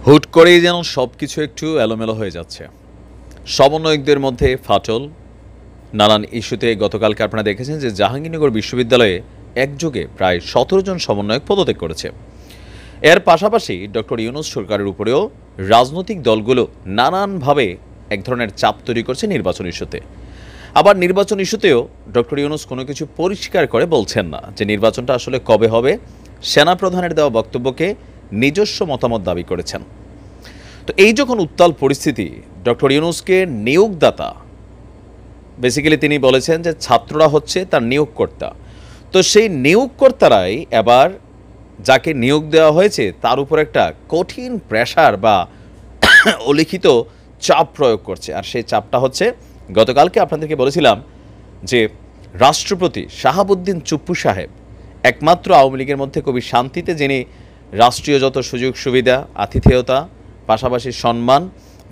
হুট করেই যেন সব কিছু একটু এলোমেলো হয়ে যাচ্ছে। সমন্বয়কদের মধ্যে ফাটল, নানান ইস্যুতে গতকালকে আপনারা দেখেছেন যে জাহাঙ্গীরনগর বিশ্ববিদ্যালয়ে একযোগে প্রায় ১৭ জন সমন্বয়ক পদত্যাগ করেছে। এর পাশাপাশি ডক্টর ইউনূস সরকারের উপরেও রাজনৈতিক দলগুলো নানানভাবে এক ধরনের চাপ তৈরি করছে নির্বাচন ইস্যুতে। আবার নির্বাচন ইস্যুতেও ডক্টর ইউনূস কোনো কিছু পরিষ্কার করে বলছেন না যে নির্বাচনটা আসলে কবে হবে। সেনাপ্রধানের দেওয়া বক্তব্যকে নিজস্ব মতামত দাবি করেছেন। তো এই যখন উত্তাল পরিস্থিতি, ডক্টর ইউনূসকে নিয়োগদাতা, বেসিক্যালি তিনি বলেছেন যে ছাত্ররা হচ্ছে তার নিয়োগকর্তা। তো সেই নিয়োগকর্তারাই এবার যাকে নিয়োগ দেওয়া হয়েছে তার উপর একটা কঠিন প্রেশার বা অলিখিত চাপ প্রয়োগ করছে। আর সেই চাপটা হচ্ছে, গতকালকে আপনাদেরকে বলেছিলাম যে রাষ্ট্রপতি শাহাবুদ্দিন চুপ্পু সাহেব একমাত্র আওয়ামী লীগের মধ্যে খুবই শান্তিতে যিনি রাষ্ট্রীয় যত সুযোগ সুবিধা, আতিথেয়তা, পাশাপাশি সম্মান,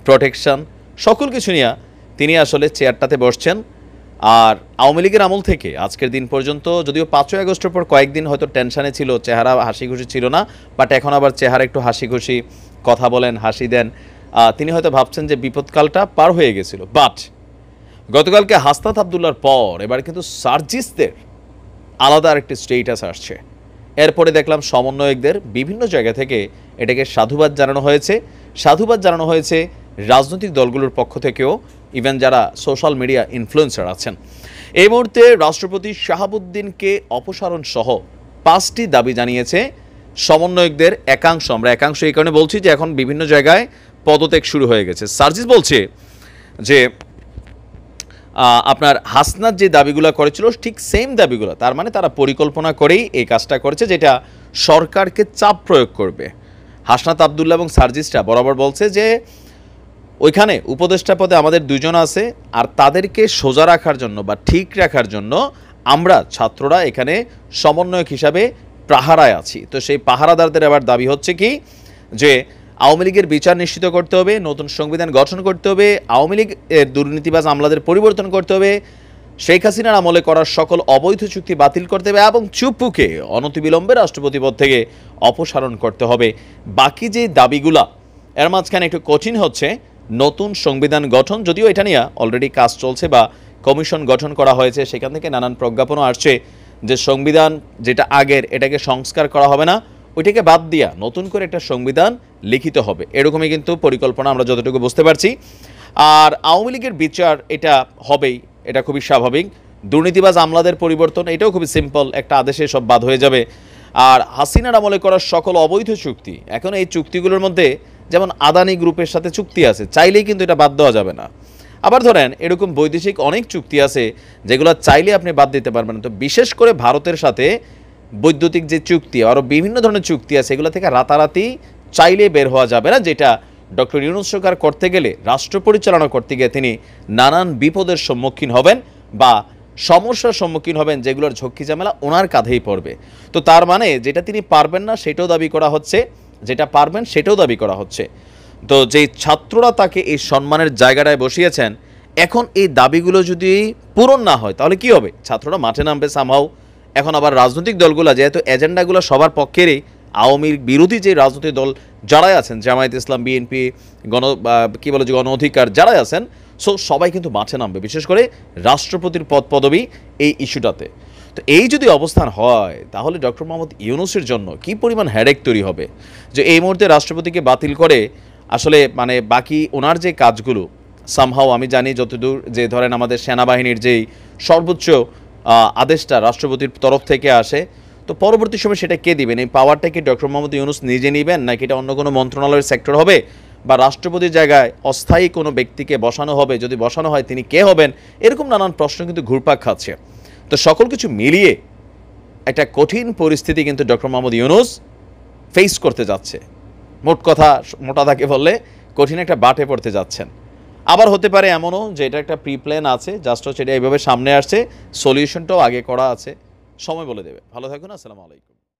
প্রোটেকশন সকল কিছু নিয়ে তিনি আসলে চেয়ারটাতে বসছেন। আর আওয়ামী লীগের আমল থেকে আজকের দিন পর্যন্ত, যদিও ৫ই আগস্টের পর কয়েকদিন হয়তো টেনশানে ছিল, চেহারা হাসি খুশি ছিল না, বাট এখন আবার চেহারা একটু হাসি খুশি, কথা বলেন, হাসি দেন। তিনি হয়তো ভাবছেন যে বিপদকালটা পার হয়ে গেছিল। বাট গতকালকে হাসনাত আবদুল্লার পর এবার কিন্তু সার্জিসদের আলাদা আরেকটি স্টেটাস আসছে। এরপরে দেখলাম সমন্বয়কদের বিভিন্ন জায়গা থেকে এটাকে সাধুবাদ জানানো হয়েছে। সাধুবাদ জানানো হয়েছে রাজনৈতিক দলগুলোর পক্ষ থেকেও, ইভেন যারা সোশ্যাল মিডিয়া ইনফ্লুয়েন্সার আছেন। এই মুহূর্তে রাষ্ট্রপতি শাহাবুদ্দিনকে অপসারণ সহ 5টি দাবি জানিয়েছে সমন্বয়কদের একাংশ। আমরা একাংশ এই কারণে বলছি যে এখন বিভিন্ন জায়গায় পদত্যাগ শুরু হয়ে গেছে। সার্জিস বলছে যে আপনার হাসনাত যে দাবিগুলো করেছিল ঠিক সেম দাবিগুলো, তার মানে তারা পরিকল্পনা করেই এই কাজটা করেছে যেটা সরকারকে চাপ প্রয়োগ করবে। হাসনাত আবদুল্লাহ এবং সার্জিসটা বরাবর বলছে যে ওইখানে উপদেষ্টা পদে আমাদের 2 জন আছে, আর তাদেরকে সোজা রাখার জন্য বা ঠিক রাখার জন্য আমরা ছাত্ররা এখানে সমন্বয়ক হিসাবে পাহারায় আছি। তো সেই পাহারাদারদের আবার দাবি হচ্ছে কি যে আওয়ামী লীগের বিচার নিশ্চিত করতে হবে, নতুন সংবিধান গঠন করতে হবে, আওয়ামী লীগের দুর্নীতিবাজ আমলাদের পরিবর্তন করতে হবে, শেখ হাসিনার আমলে করার সকল অবৈধ চুক্তি বাতিল করতে হবে এবং চুপ্পুকে অনতিবিলম্বে রাষ্ট্রপতি পদ থেকে অপসারণ করতে হবে। বাকি যে দাবিগুলা, এর মাঝখানে একটু কঠিন হচ্ছে নতুন সংবিধান গঠন, যদিও এটা নিয়ে অলরেডি কাজ চলছে বা কমিশন গঠন করা হয়েছে। সেখান থেকে নানান প্রজ্ঞাপনও আসছে যে সংবিধান যেটা আগের এটাকে সংস্কার করা হবে না, ওইটাকে বাদ দিয়া নতুন করে একটা সংবিধান লিখিত হবে, এরকমই কিন্তু পরিকল্পনা আমরা যতটুকু বুঝতে পারছি। আর আওয়ামী লীগের বিচার এটা হবেই, এটা খুবই স্বাভাবিক। দুর্নীতিবাজ আমলাদের পরিবর্তন, এটাও খুবই সিম্পল, একটা আদেশে সব বাদ হয়ে যাবে। আর হাসিনার আমলে করার সকল অবৈধ চুক্তি, এখন এই চুক্তিগুলোর মধ্যে যেমন আদানি গ্রুপের সাথে চুক্তি আছে, চাইলেই কিন্তু এটা বাদ দেওয়া যাবে না। আবার ধরেন এরকম বৈদেশিক অনেক চুক্তি আছে যেগুলো চাইলে আপনি বাদ দিতে পারবেন না। তো বিশেষ করে ভারতের সাথে বৈদ্যুতিক যে চুক্তি, আরও বিভিন্ন ধরনের চুক্তি আছে, এগুলো থেকে রাতারাতি চাইলে বের হওয়া যাবে না, যেটা ডক্টর ইউনূস সরকার করতে গেলে, রাষ্ট্র পরিচালনা করতে গিয়ে তিনি নানান বিপদের সম্মুখীন হবেন বা সমস্যার সম্মুখীন হবেন, যেগুলোর ঝক্কি ঝামেলা ওনার কাঁধেই পড়বে। তো তার মানে যেটা তিনি পারবেন না সেটাও দাবি করা হচ্ছে, যেটা পারবেন সেটাও দাবি করা হচ্ছে। তো যেই ছাত্ররা তাকে এই সম্মানের জায়গাটায় বসিয়েছেন, এখন এই দাবিগুলো যদি পূরণ না হয় তাহলে কি হবে? ছাত্ররা মাঠে নামবে সামহাও। এখন আবার রাজনৈতিক দলগুলো যেহেতু এজেন্ডাগুলো সবার পক্ষেরই, আওয়ামী বিরোধী যে রাজনৈতিক দল যারাই আছেন, জামায়াত ইসলাম, বিএনপি, গণ অধিকার যারাই আছেন, সো সবাই কিন্তু মাঠে নামবে, বিশেষ করে রাষ্ট্রপতির পদবি এই ইস্যুটাতে। তো এই যদি অবস্থান হয় তাহলে ডক্টর মোহাম্মদ ইউনূসের জন্য কি পরিমাণ হেডেক তৈরি হবে যে এই মুহূর্তে রাষ্ট্রপতিকে বাতিল করে আসলে মানে বাকি ওনার যে কাজগুলো সামহাও, আমি জানি যতদূর যে ধরেন আমাদের সেনাবাহিনীর যেই সর্বোচ্চ আদেশটা রাষ্ট্রপতির তরফ থেকে আসে, তো পরবর্তী সময় সেটা কে দিবেন? এই পাওয়ারটা কি ডক্টর মোহাম্মদ ইউনূস নিজে নেবেন, নাকি এটা অন্য কোনো মন্ত্রণালয়ের সেক্টর হবে, বা রাষ্ট্রপতির জায়গায় অস্থায়ী কোনো ব্যক্তিকে বসানো হবে? যদি বসানো হয় তিনি কে হবেন? এরকম নানান প্রশ্ন কিন্তু ঘুরপাক খাচ্ছে। তো সকল কিছু মিলিয়ে একটা কঠিন পরিস্থিতি কিন্তু ডক্টর মোহাম্মদ ইউনূস ফেস করতে যাচ্ছে। মোট কথা মোটা থাকে বললে কঠিন একটা বাটে পড়তে যাচ্ছেন। আবার হতে পারে এমনও যে এটা একটা প্রি প্ল্যান আছে, জাস্ট হচ্ছে এটা এইভাবে সামনে আসছে, সলিউশনটাও আগে করা আছে, সময় বলে দেবে। ভালো থাকুন, আসসালামু আলাইকুম।